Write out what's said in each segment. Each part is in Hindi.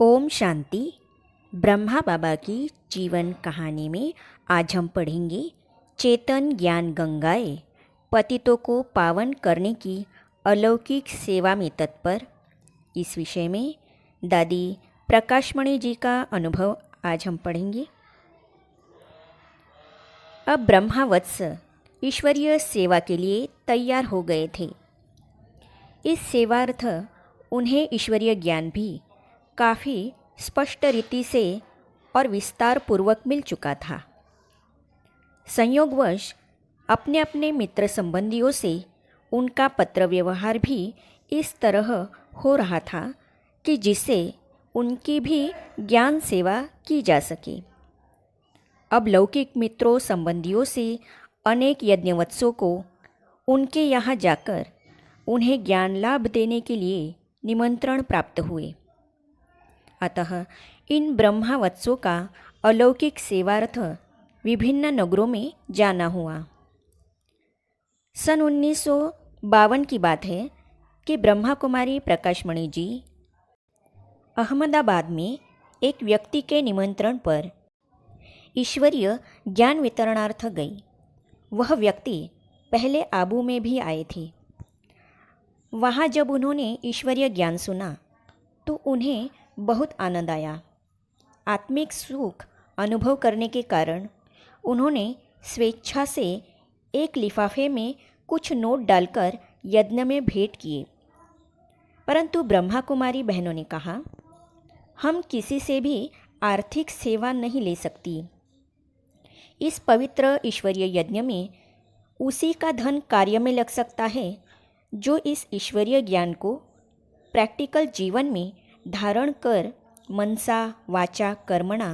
ओम शांति। ब्रह्मा बाबा की जीवन कहानी में आज हम पढ़ेंगे चेतन ज्ञान गंगाएं पतितों को पावन करने की अलौकिक सेवा में तत्पर। इस विषय में दादी प्रकाशमणि जी का अनुभव आज हम पढ़ेंगे। अब ब्रह्मा वत्स ईश्वरीय सेवा के लिए तैयार हो गए थे। इस सेवार्थ उन्हें ईश्वरीय ज्ञान भी काफ़ी स्पष्ट रीति से और विस्तार पूर्वक मिल चुका था। संयोगवश अपने अपने मित्र संबंधियों से उनका पत्र व्यवहार भी इस तरह हो रहा था कि जिससे उनकी भी ज्ञान सेवा की जा सके। अब लौकिक मित्रों संबंधियों से अनेक यज्ञवत्सों को उनके यहाँ जाकर उन्हें ज्ञान लाभ देने के लिए निमंत्रण प्राप्त हुए। अतः इन ब्रह्मावत्सों का अलौकिक सेवार्थ विभिन्न नगरों में जाना हुआ। सन 1952 की बात है कि ब्रह्मा कुमारी प्रकाशमणि जी अहमदाबाद में एक व्यक्ति के निमंत्रण पर ईश्वरीय ज्ञान वितरणार्थ गई। वह व्यक्ति पहले आबू में भी आए थे। वहाँ जब उन्होंने ईश्वरीय ज्ञान सुना तो उन्हें बहुत आनंद आया। आत्मिक सुख अनुभव करने के कारण उन्होंने स्वेच्छा से एक लिफाफे में कुछ नोट डालकर यज्ञ में भेंट किए। परंतु ब्रह्मा कुमारी बहनों ने कहा, हम किसी से भी आर्थिक सेवा नहीं ले सकती। इस पवित्र ईश्वरीय यज्ञ में उसी का धन कार्य में लग सकता है जो इस ईश्वरीय ज्ञान को प्रैक्टिकल जीवन में धारण कर मनसा वाचा कर्मणा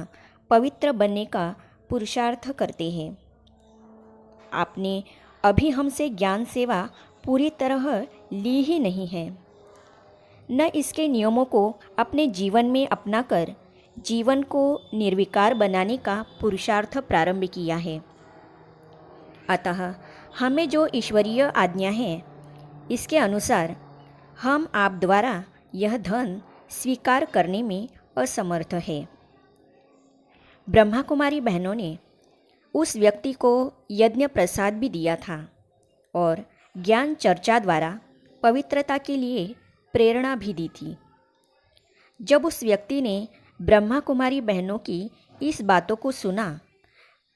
पवित्र बनने का पुरुषार्थ करते हैं। आपने अभी हमसे ज्ञान सेवा पूरी तरह ली ही नहीं है, न इसके नियमों को अपने जीवन में अपनाकर जीवन को निर्विकार बनाने का पुरुषार्थ प्रारंभ किया है। अतः हमें जो ईश्वरीय आज्ञा है इसके अनुसार हम आप द्वारा यह धन स्वीकार करने में असमर्थ है। ब्रह्मा कुमारी बहनों ने उस व्यक्ति को यज्ञ प्रसाद भी दिया था और ज्ञान चर्चा द्वारा पवित्रता के लिए प्रेरणा भी दी थी। जब उस व्यक्ति ने ब्रह्मा कुमारी बहनों की इस बातों को सुना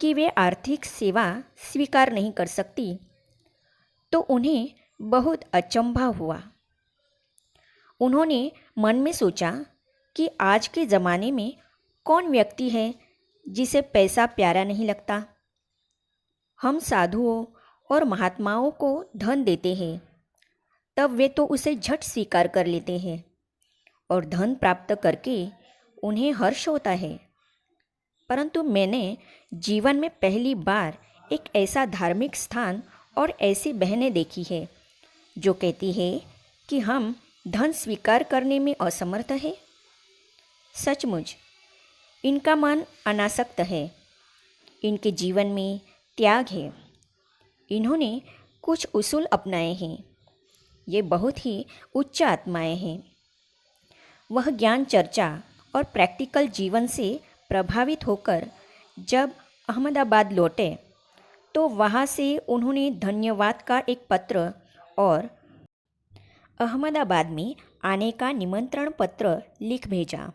कि वे आर्थिक सेवा स्वीकार नहीं कर सकती तो उन्हें बहुत अचंभा हुआ। उन्होंने मन में सोचा कि आज के ज़माने में कौन व्यक्ति है जिसे पैसा प्यारा नहीं लगता। हम साधुओं और महात्माओं को धन देते हैं तब वे तो उसे झट स्वीकार कर लेते हैं और धन प्राप्त करके उन्हें हर्ष होता है। परंतु मैंने जीवन में पहली बार एक ऐसा धार्मिक स्थान और ऐसी बहनें देखी है जो कहती है कि हम धन स्वीकार करने में असमर्थ है। सचमुच इनका मन अनासक्त है, इनके जीवन में त्याग है। इन्होंने कुछ उसूल अपनाए हैं। ये बहुत ही उच्च आत्माएं हैं। वह ज्ञान चर्चा और प्रैक्टिकल जीवन से प्रभावित होकर जब अहमदाबाद लौटे तो वहाँ से उन्होंने धन्यवाद का एक पत्र और अहमदाबाद में आने का निमंत्रण पत्र लिख भेजा।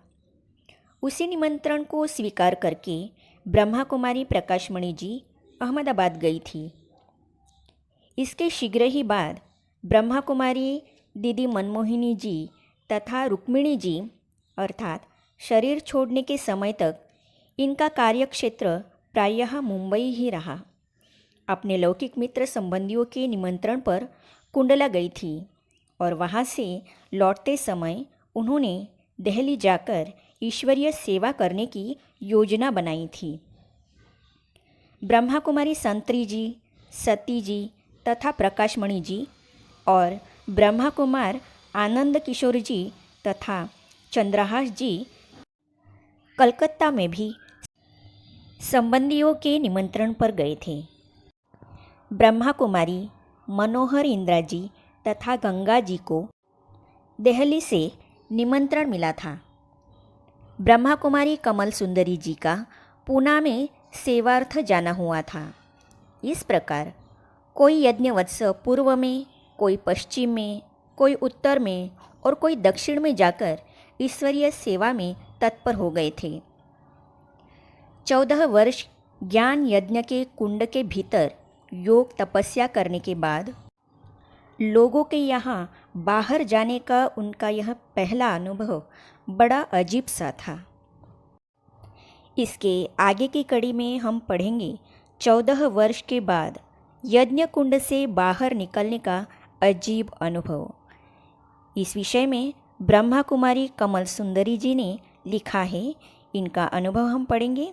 उसी निमंत्रण को स्वीकार करके ब्रह्मा कुमारी प्रकाशमणि जी अहमदाबाद गई थी। इसके शीघ्र ही बाद ब्रह्मा कुमारी दीदी मनमोहिनी जी तथा रुक्मिणी जी अर्थात शरीर छोड़ने के समय तक इनका कार्यक्षेत्र प्रायः मुंबई ही रहा। अपने लौकिक मित्र संबंधियों के निमंत्रण पर कुंडला गई थी और वहाँ से लौटते समय उन्होंने दिल्ली जाकर ईश्वरीय सेवा करने की योजना बनाई थी। ब्रह्मा कुमारी संत्री जी, सती जी तथा प्रकाशमणि जी और ब्रह्मा कुमार आनंद किशोर जी तथा चंद्रहास जी कलकत्ता में भी संबंधियों के निमंत्रण पर गए थे। ब्रह्मा कुमारी मनोहर इंदिरा जी तथा गंगा जी को दिल्ली से निमंत्रण मिला था। ब्रह्मा कुमारी कमल सुंदरी जी का पूना में सेवार्थ जाना हुआ था। इस प्रकार कोई यज्ञवत्स पूर्व में, कोई पश्चिम में, कोई उत्तर में और कोई दक्षिण में जाकर ईश्वरीय सेवा में तत्पर हो गए थे। 14 वर्ष ज्ञान यज्ञ के कुंड के भीतर योग तपस्या करने के बाद लोगों के यहाँ बाहर जाने का उनका यह पहला अनुभव बड़ा अजीब सा था। इसके आगे की कड़ी में हम पढ़ेंगे 14 वर्ष के बाद यज्ञ कुंड से बाहर निकलने का अजीब अनुभव। इस विषय में ब्रह्मा कुमारी कमल सुंदरी जी ने लिखा है, इनका अनुभव हम पढ़ेंगे।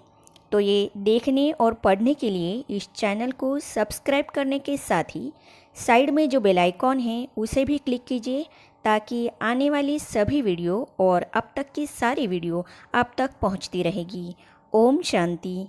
तो ये देखने और पढ़ने के लिए इस चैनल को सब्सक्राइब करने के साथ ही साइड में जो बेल आइकॉन है उसे भी क्लिक कीजिए, ताकि आने वाली सभी वीडियो और अब तक की सारी वीडियो आप तक पहुंचती रहेगी। ओम शांति।